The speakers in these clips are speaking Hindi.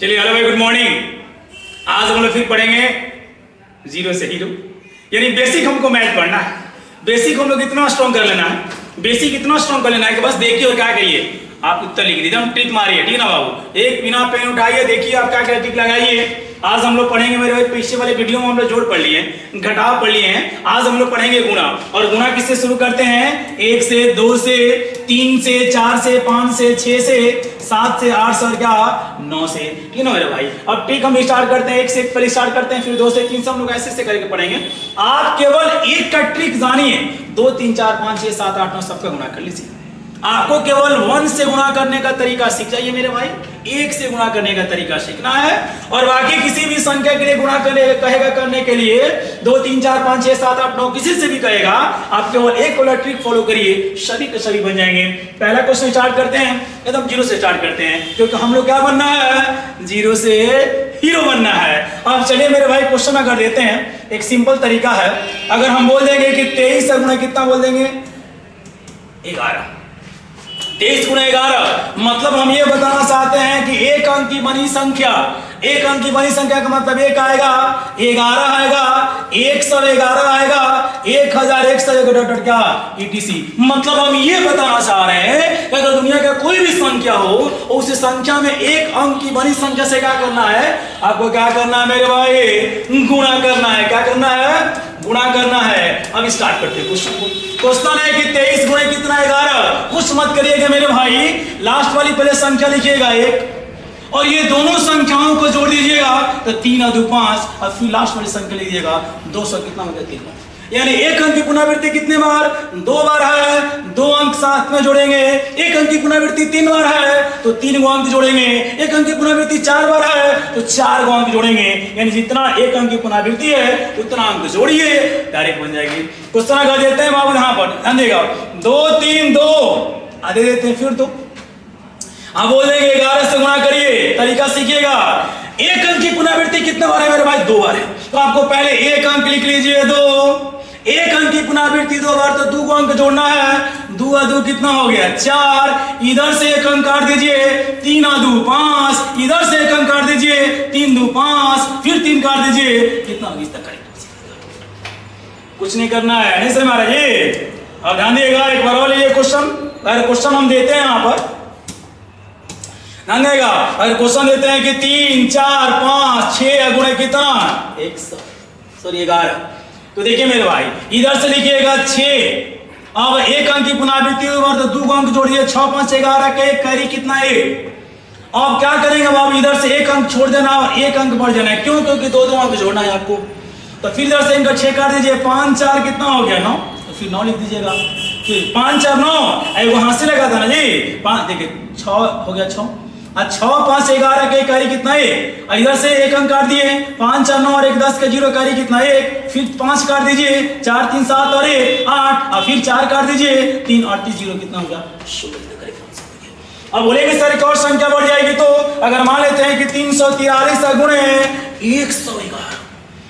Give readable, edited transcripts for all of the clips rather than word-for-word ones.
चलिए हेलो भाई, गुड मॉर्निंग। आज हम लोग फिर पढ़ेंगे जीरो से हीरो, यानी बेसिक हमको मैथ पढ़ना है। बेसिक हम लोग इतना स्ट्रॉन्ग कर लेना है, बेसिक इतना स्ट्रॉन्ग कर लेना है कि बस देखिए और क्या करिए, आप उत्तर लिख दीजिए, हम ट्रिक मारिए, ठीक ना बाबू। एक बिना पेन उठाइए, देखिए आप क्या क्या ट्रिक लगाइए। आज हम लोग पढ़ेंगे, मेरे भाई पीछे वाले वीडियो में हम लोग जोड़ पढ़ लिए हैं, घटाव पढ़ लिए हैं। आज हम लोग पढ़ेंगे गुणा, और गुणा किससे शुरू करते हैं? 1 से, 2 से, 3 से, 4 से, 5 से, 6 से, 7 से, 8 से और क्या 9 से, ठीक है मेरे भाई। अब ट्रिक हम स्टार्ट करते हैं, 1 से पहले स्टार्ट करते हैं, फिर 2 से 3 से, हम लोग ऐसे करके पढ़ेंगे। आप केवल एक का ट्रिक जानिए, 2 3 4 5 6 7 8 9 सबका गुणा कर लीजिए। आपको केवल 1 से गुणा करने का तरीका सीख जाइए मेरे भाई, 1 से गुणा करने का तरीका सीखना है। और बाकी किसी भी संख्या के लिए गुणा कहेगा करने के लिए 2 3 4 5 6 7 8 9 किसी से भी कहेगा, आप केवल एक वाला ट्रिक फॉलो करिए, सभी के सभी बन जाएंगे। पहला क्वेश्चन स्टार्ट करते हैं, एकदम जीरो से स्टार्ट करते हैं, क्योंकि हम लोग क्या बनना है? जीरो से हीरो बनना है। अब चलिए मेरे भाई क्वेश्चन में कर देते हैं। एक सिंपल तरीका है, अगर हम बोल देंगे कि 23 से गुणा कितना बोल देंगे? 11। 23 गुणा 11, मतलब हम ये बताना चाहते हैं कि एक अंक की बनी संख्या, एक अंक की बनी संख्या का मतलब एक आएगा, 11 आएगा, 111 आएगा, 1111 क्या ETC। मतलब हम ये बताना चाह रहे हैं कि अगर दुनिया का कोई भी संख्या हो, उस संख्या में एक अंक की बनी संख्या से क्या करना है? आपको क्या करना है मेरे भाई? गुणा करना है। क्या करना है? गुणा करना है। अब स्टार्ट करते हैं क्वेश्चन को। क्वेश्चन है कि 23 गुणे कितना 11। कुछ मत करिएगा मेरे भाई, लास्ट वाली पहले संख्या लिखिएगा 1, और ये दोनों संख्याओं को जोड़ दीजिएगा तो 3 और 2 5, और फिर लास्ट वाली संख्या लीजिएगा 200 कितना हो गया? 3 बार। यानी एक अंक की पुनरावृत्ति कितने बार? 2 बार है। 2 अंक साथ में जोड़ेंगे। एक अंक की पुनरावृत्ति 3 बार है तो 3 अंक जोड़ेंगे। एक अंक की पुनरावृत्ति 4 बार है तो 4 अंक जोड़ेंगे। यानी जितना एक अंक की पुनरावृत्ति है उतना अंक जोड़िए, डायरेक्ट बन जाएगी। क्वेश्चन कर देते हैं बाबू, यहाँ पर ध्यान देगा। 2 3 2 आधे देते हैं, फिर 2। अब बोलेंगे 11 से गुणा करिए, तरीका सीखिएगा। एक अंक की पुनरावृत्ति कितने बार है मेरे भाई? 2 बार है। तो आपको पहले एक अंक लिख लीजिए 2, एक अंक की पुनरावृत्ति 2 बार तो 2 को अंक जोड़ना है। 2 और 2 कितना हो गया? 4। इधर से एक अंक काट दीजिए, 3 और 2 5। इधर से एक अंक काट दीजिए, 3 2 5, फिर 3 काट दीजिए, कितना हो गया? कुछ नहीं करना है, नहीं समझ आ रहा ये? अब ध्यान दिएगा, एक बार और लीजिए क्वेश्चन। अगर क्वेश्चन हम देते हैं यहाँ पर, ध्यान देगा, अगर क्वेश्चन देते हैं कि 3 4 5 6 गुणे कितना? 11। तो देखिए मेरे भाई, इधर से लिखिएगा 6। अब एक अंक की पुनरावृत्ति तो 2 अंक जोड़िए, 6 5 11 के कैरी कितना? 1। अब क्या करेंगे बाबू? इधर से एक अंक छोड़ देना और एक अंक बढ़ जाना है। क्यों? क्योंकि 2 अंक जोड़ना है आपको। तो फिर इधर से इनका 6 काट दीजिए, 5 4 कितना हो गया? 9। तो फिर 9 लिख दीजिएगा, फिर 5 4 9। वो हाथ से लगा था ना जी, 5 देखिए 6 हो गया 6। 6 5 11 के कैरी कितना? 1। इधर से एक अंक काट दिए, 5 4 9 और 1 10 का 0 कैरी कितना? 1। फिर 5 काट दीजिए, 4 3 7 और 1 8, और फिर 4 काट दीजिए, 3 8 0 कितना हो गया? 16। अब बोलेंगे सर एक और संख्या बढ़ जाएगी, तो अगर मान लेते हैं कि 343 गुणे 111।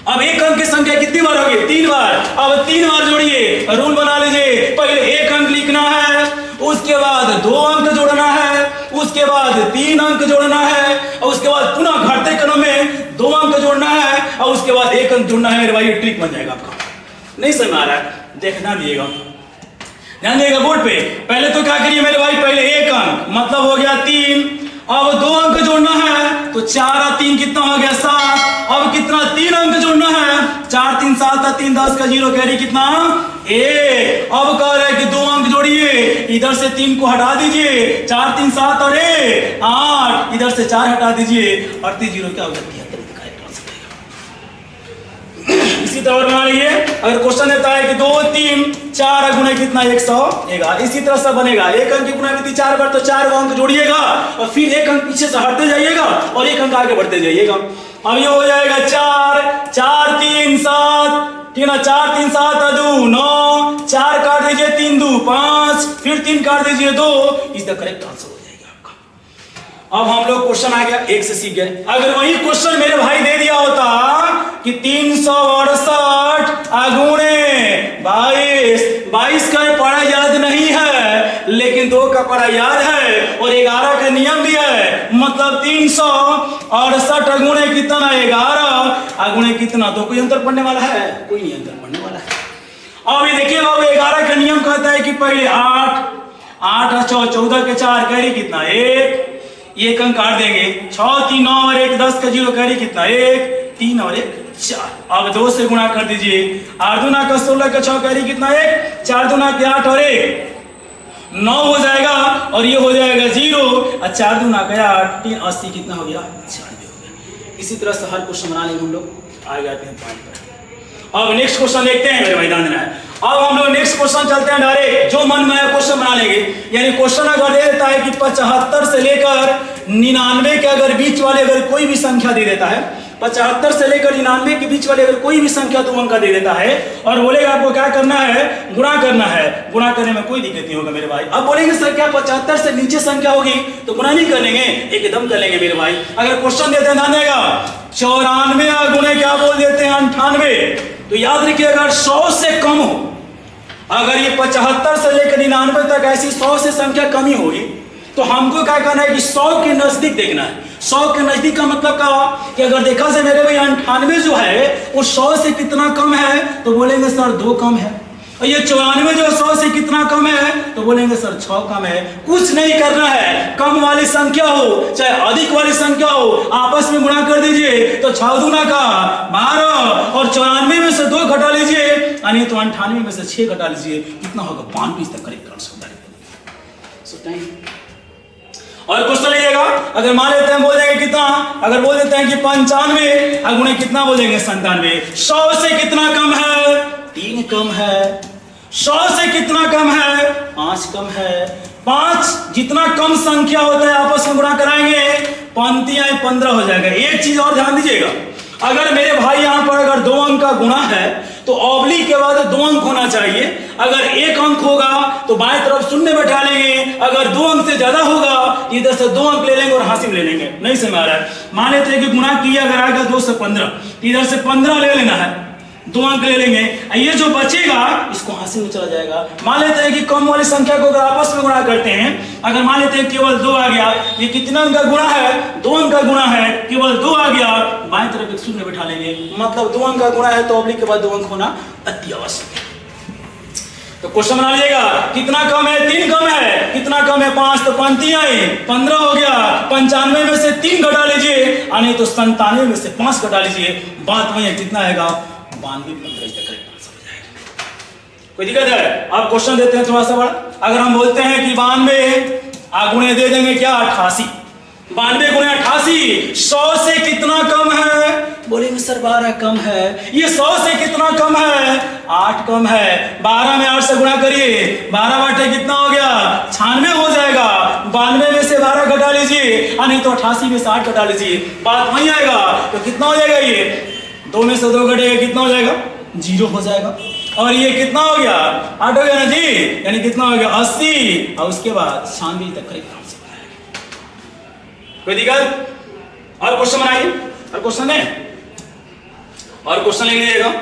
अब एक अंक की संख्या कितनी बार होगी? 3 बार। अब 3 बार जोड़िए, रूल बना लीजिए, पहले एक अंक लिखना है, उसके बाद 2 अंक जोड़ना है, उसके बाद 3 अंक जोड़ना है, और उसके बाद पुनः घटते क्रम में 2 अंक जोड़ना है, और उसके बाद 1 अंक जोड़ना है। मेरे भाई ये ट्रिक बन जाएगा आपका। नहीं समझ आ रहा है? देखना दिएगा, ध्यान दिएगा बोर्ड पे। पहले तो क्या करिए मेरे भाई, पहले एक अंक मतलब हो गया 3। अब 2 अंक जोड़ना है तो 4 और 3 कितना हो गया? 7। अब कितना? 3 अंक जोड़ना है, 4 3 7 और 3 10 का 0 कैरी कितना? 1। अब कह रहे हैं कि 2 अंक जोड़िए, इधर से 3 को हटा दीजिए, 4 3 7 और 1 8, इधर से 4 हटा दीजिए, 38 0 क्या हो गया? 73। इसी तरह बना लीजिए, अगर क्वेश्चन देता है कि 2 3 4 गुणे कितना? 111। इसी तरह से बनेगा। एक अंक की पुनरावृत्ति 4 बार तो 4 अंक जोड़िएगा, और फिर एक अंक पीछे से हटते जाइएगा और एक अंक आगे बढ़ते जाइएगा। अब ये हो जाएगा 4 4 3 7, ठीक ना? 4 3 7 और 2 9, 4 काट दीजिए, 3 2 5, फिर 3 काट दीजिए 2। इज द करेक्ट आंसर हो जाएगा आपका। अब हम लोग क्वेश्चन आ गया 1 से सीख गए। अगर वही क्वेश्चन मेरे भाई दे दिया होता कि 368 गुणे 22 का पढ़ा याद नहीं है, लेकिन लेकिन 2 का पढ़ा याद है और 11 का नियम भी है, मतलब 368 गुणे कितना 11 गुणे कितना, तो कोई अंतर पड़ने वाला है? कोई नहीं अंतर पड़ने वाला है। अब ये देखिए बाबू 11 का नियम कहता है कि पहले 8 और 14 के 4 कैरी कितना 1, 1 अंक काट देंगे, 6 3 9 और 1 10 का 0 कैरी कितना 1 3 और 1 4। अब 2 से गुणा कर दीजिए, 8 दूना का 16 का 6 कैरी कितना 1, 4 दूना के 8 और 1 9 हो जाएगा और ये हो जाएगा 0 और 4 दूना का 8 3 80 कितना हो गया 96 हो गया। इसी तरह से हर क्वेश्चन बना लेंगे हम लोग। आगे आते हैं पॉइंट पर। अब नेक्स्ट क्वेश्चन देखते हैं मेरे भाई ध्यान देना है। अब हम लोग नेक्स्ट क्वेश्चन चलते हैं डायरेक्ट, जो मन में आया क्वेश्चन बना लेंगे। यानी क्वेश्चन अगर दे देता है कि 75 से लेकर 99 के अगर बीच वाले अगर कोई भी संख्या दे देता है, 75 से लेकर 99 के बीच वाले अगर कोई भी संख्या 2 अंक का दे देता है और बोलेगा आपको क्या करना है, गुणा करना है। गुणा करने में कोई दिक्कत नहीं होगा मेरे भाई। अब बोलेंगे सर क्या 75 से नीचे संख्या होगी तो गुणा नहीं कर लेंगे, एकदम कर लेंगे मेरे भाई। अगर क्वेश्चन देते हैं ध्यान देगा 94 गुणे क्या बोल देते हैं 98, तो याद रखिए अगर 100 से कम हो, अगर ये 75 से लेकर 99 तक ऐसी 100 से संख्या कमी होगी तो हमको क्या करना है कि 100 के नजदीक देखना है। 100 के नजदीक का मतलब क्या कि अगर देखा से मेरे भाई 98 जो है वो 100 से कितना कम है तो बोलेंगे सर 2 कम है, और ये 94 जो 100 से कितना कम है तो बोलेंगे सर 6 कम है। कुछ नहीं करना है, कम वाली संख्या हो चाहे अधिक वाली संख्या हो आपस में गुणा कर दीजिए, तो 6 दूना का 12 और 94 में से 2 घटा लीजिए, यानी तो 98 में से 6 घटा लीजिए, कितना होगा 92 तक करेक्ट आंसर होगा। सो टाइम और क्वेश्चन लीजिएगा, अगर मान लेते हैं बोल देंगे कितना, अगर बोल देते हैं कि 95 गुणे कितना बोल देंगे 97, 100 से कितना कम है 3 कम है, 100 से कितना कम है 5 कम है। 5 जितना कम संख्या होता है आपस में गुणा कराएंगे, पंक्तियां 15 हो जाएगा। एक चीज और ध्यान दीजिएगा, अगर मेरे भाई यहाँ पर अगर 2 अंक का गुणा है तो ऑब्लिक के बाद 2 अंक होना चाहिए। अगर 1 अंक होगा तो बाएं तरफ शून्य बैठा लेंगे, अगर 2 अंक से ज्यादा होगा इधर से 2 अंक ले लेंगे और हासिल ले लेंगे। नहीं समझ आ रहा है, मान लेते हैं कि गुणा किया अगर आएगा 2 से 15, इधर से 15 ले लेना है, 2 अंक ले लेंगे, ये जो बचेगा इसको हासिल में चला जाएगा। मान लेते हैं कि कम वाली संख्या को अगर आपस में गुणा करते हैं, अगर मान लेते हैं केवल 2 आ गया, ये कितना अंक का गुणा है 2 अंक का गुणा है, केवल 2 आ गया, बाएं तरफ एक शून्य बैठा लेंगे, मतलब 2 अंक का गुणा है तो ऑब्लिक के बाद 2 अंक होना अति आवश्यक है। तो क्वेश्चन बना लीजिएगा, कितना कम है 3 कम है, कितना कम है 5, तो पंक्तियां 15 हो गया, 95 में से 3 घटा लीजिए, यानी तो 97 में से 5 घटा लीजिए, बात वही है कितना आएगा 92 15 तक करेक्ट आंसर हो जाएगा। कोई दिक्कत है? अब क्वेश्चन देते हैं थोड़ा सा बड़ा, अगर हम बोलते हैं कि 92 गुणे दे देंगे क्या 88, 92 गुणे 88 100 से कितना कम है, बोलेंगे सर 12 कम है। ये 100 से कितना कम है 8 कम है, 12 में 8 से गुणा करिए, 12 बाटे कितना हो गया 96 हो जाएगा, 92 में से 12 घटा लीजिए, नहीं तो 88 में से 8 घटा लीजिए, बात वही आएगा। तो कितना हो जाएगा, ये 2 में से 2 घटेगा कितना हो जाएगा 0 हो जाएगा, और ये कितना हो गया 8 हो गया ना जी, यानी कितना हो गया 80, और उसके बाद 96 तक करेक्ट आंसर। कोई दिक्कत? और क्वेश्चन बनाइए, और क्वेश्चन है, और क्वेश्चन लिख लीजिएगा।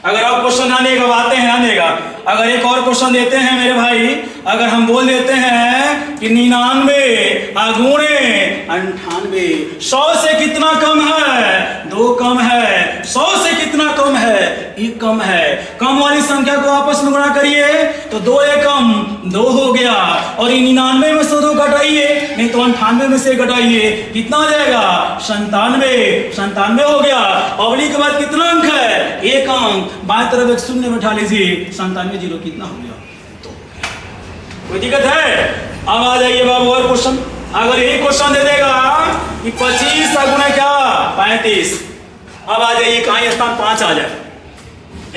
अगर आप क्वेश्चन ध्यान देगा आते हैं ध्यान देगा, अगर एक और क्वेश्चन देते हैं मेरे भाई, अगर हम बोल देते हैं कि 99 गुणे 98, 100 से कितना कम है 2 कम है, 100 से कितना कम है 1 कम है, कम वाली संख्या को आपस में गुणा करिए तो 2 एकम 2 हो गया, और 99 में से 2 घटाइए, नहीं तो 98 में से घटाइए, कितना हो जाएगा 97 हो गया, ऑब्लिक के बाद कितना अंक है 1 अंक, बाएं तरफ एक शून्य बैठा लीजिए, 97 0 कितना हो गया 2। कोई दिक्कत है? अब आ जाइए बाबू और क्वेश्चन, अगर यही क्वेश्चन दे देगा कि 25 गुना क्या 35, अब आ जाइए इकाई स्थान 5 आ जाए।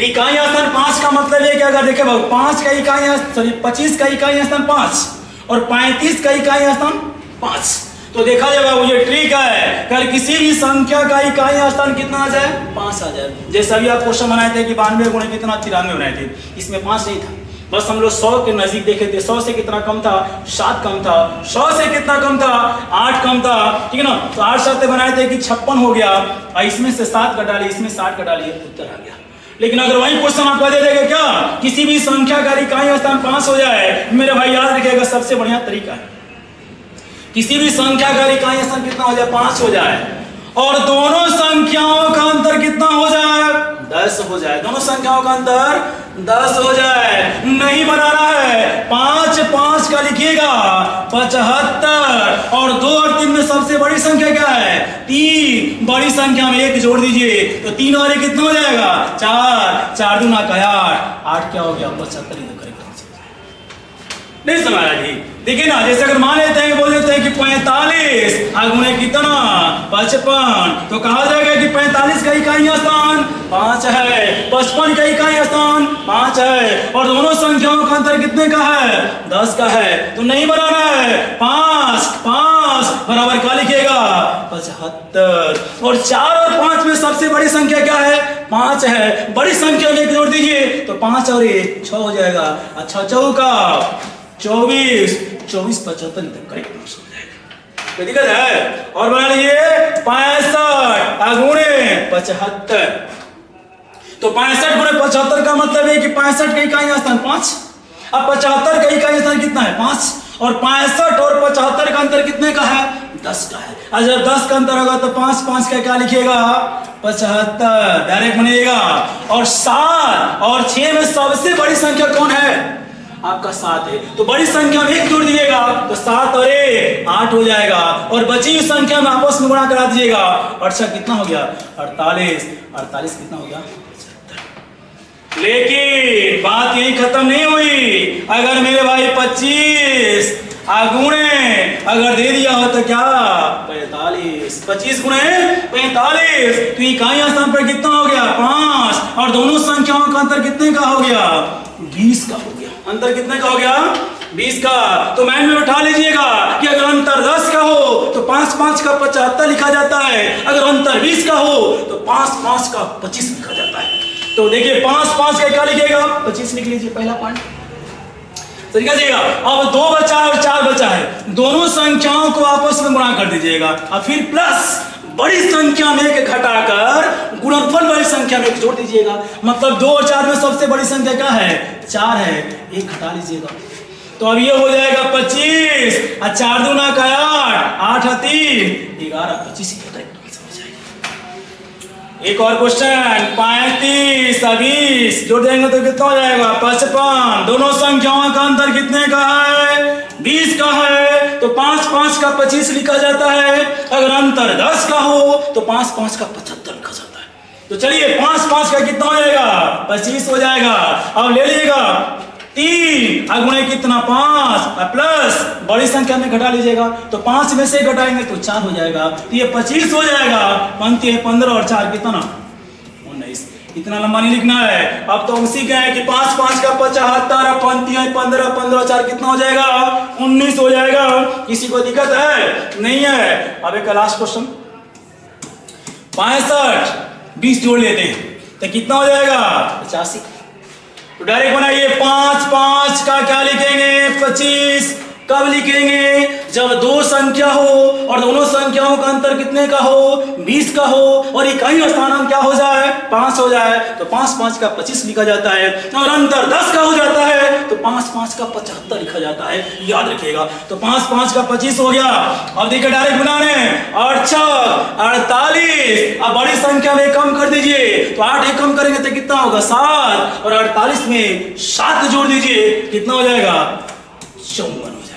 इकाई स्थान 5 का मतलब है कि अगर देखे बाबू 5 का इकाई सॉरी 25 का इकाई स्थान 5 और 35 का इकाई स्थान 5, तो देखा जाए बाबू ये ट्रिक है, कल किसी भी संख्या का इकाई स्थान कितना आ जाए 5 आ जाए। जैसे अभी आप क्वेश्चन बनाए थे कि 92 गुणे कितना 93 बनाए थे, इसमें 5 नहीं था, बस हम लोग 100 के नजदीक देखे थे। 100 से कितना कम था 7 कम था, 100 से कितना कम था 8 कम था, ठीक है ना, तो 8 शर्तें बनाए थे कि 56 हो गया, और इसमें से 7 घटा लिए, इसमें 60 घटा लिए, उत्तर आ गया। लेकिन अगर वही क्वेश्चन आपका दे देगा क्या, किसी भी संख्या का इकाई स्थान 5 हो जाए, मेरे भाई याद रखिएगा सबसे बढ़िया तरीका है, किसी भी संख्या का इकाई स्थान कितना हो जाए, 5 हो जाए, और दोनों संख्याओं का अंतर कितना हो जाए, 10 हो जाए, दोनों संख्याओं का अंतर 10 हो जाए। नहीं बनाना है, 5 5 का लिखिएगा 75, और 2 और 3 में सबसे बड़ी संख्या क्या है, 3, बड़ी संख्या में 1 जोड़ दीजिए तो 3 और 1 कितना हो जाएगा, 4, 4 दूना का 8 क्या हो गया, 75। नहीं समझा जी, देखिए ना, जैसे अगर मान लेते हैं, बोल देते हैं कि 45 गुणे कितना 55, तो कहा जाएगा कि 45 का इकाई स्थान 5 है, 55 का इकाई स्थान 5 है, और दोनों संख्याओं का अंतर कितने का है, 10 का है। तो नहीं बनाना है, 5 5 बराबर क्या लिखिएगा, 75, और 4 और 5 में सबसे बड़ी संख्या क्या है, 5 है, बड़ी संख्या में 1 जोड़ दीजिए तो 5 और 1 6 हो जाएगा। अच्छा, 4 का 24 75 करेक्ट आंसर हो जाएगा, कोई दिक्कत है। और बना लीजिए 65 गुणे 75, तो 65 गुणे 75 का मतलब है कि 65 का इकाई स्थान 5, अब 75 का इकाई स्थान कितना है, 5, और 65 और 75 का अंतर कितने का है, 10 का है। और जब 10 का अंतर होगा तो 5 5 का क्या लिखिएगा, 75 डायरेक्ट बनेगा। और 7 और 6 में सबसे बड़ी संख्या कौन है, आपका 7 है, तो बड़ी संख्या में 1 जोड़ दीजिएगा तो 7 और 1 8 हो जाएगा, और बची हुई संख्या में आपस में गुणा करा दीजिएगा। अच्छा, कितना हो गया, 48, 48 कितना हो गया, 75। लेकिन बात यही खत्म नहीं हुई, अगर मेरे भाई 25 गुणे अगर दे दिया हो तो क्या, 45, 25 गुणे 45, तो इकाई स्थान पर कितना हो गया, 5, और दोनों संख्याओं का अंतर कितने का हो गया, 20 का हो गया। अंतर कितने का हो गया, 20 का। तो माइंड में उठा लीजिएगा कि अगर अंतर 10 का हो तो 5 5 का 75 लिखा जाता है, अगर अंतर 20 का हो तो 5 5 का 25 लिखा जाता है। तो देखिए 5 5 का क्या लिखिएगा, 25 लिख लीजिए, पहला पॉइंट समझ जाइएगा। अब 2 बचा है और 4 बचा है, दोनों संख्याओं को आपस में गुणा कर दीजिएगा, और फिर प्लस बड़ी संख्या में 1 घटाकर गुणनफल वाली संख्या में 1 जोड़ दीजिएगा। मतलब 2 और 4 में सबसे बड़ी संख्या क्या है, 4 है, 1 घटा लीजिएगा तो अब ये हो जाएगा 25, और 4 दूना का 8, 8 और 3 11, 25 करेक्ट आंसर हो जाएगा। एक और क्वेश्चन, 35 और 20 जोड़ देंगे तो कितना हो जाएगा, 55, दोनों संख्याओं का अंतर कितने का है, 20 का है, तो 5 5 का 25 लिखा जाता है, अगर अंतर 10 का हो तो 5 5 का 75 लिखा जाता है। तो चलिए 5 5 का कितना हो जाएगा, 25 हो जाएगा। अब ले लीजिएगा 3 गुणे कितना 5, प्लस बड़ी संख्या में घटा लीजिएगा, तो 5 में से घटाएंगे तो 4 हो जाएगा, तो ये 25 हो जाएगा। पंक्ति है 15 और 4 कितना, 19। इतना लंबा नहीं लिखना है, अब तो हम सीख गए हैं कि 5 5 का 75, पंक्ति है 15 15 और 4 कितना हो जाएगा, 19 हो जाएगा। किसी को दिक्कत है, नहीं है। अब एक लास्ट क्वेश्चन, 65 20 जोड़ लेते हैं तो कितना हो जाएगा, 85। तो डायरेक्ट बनाइए, 5 5 का क्या लिखेंगे, 25। कब लिखेंगे, जब 2 संख्या हो और दोनों संख्याओं का अंतर कितने का हो, 20 का हो, और इकाई स्थानांक क्या हो जाए, 5 हो जाए, तो 5 5 का 25 लिखा जाता है, और अंतर 10 का हो जाता है तो 5 5 का 75 लिखा जाता है, याद रखिएगा। तो 5 5 का 25 हो गया। अब देखिए डायरेक्ट बना रहे हैं, 8 6 48, अब बड़ी संख्या में कम कर दीजिए, तो 8 एक कम करेंगे तो कितना होगा, 7, और 48 में 7 जोड़ दीजिए, कितना हो जाएगा, 54 हो जाएगा।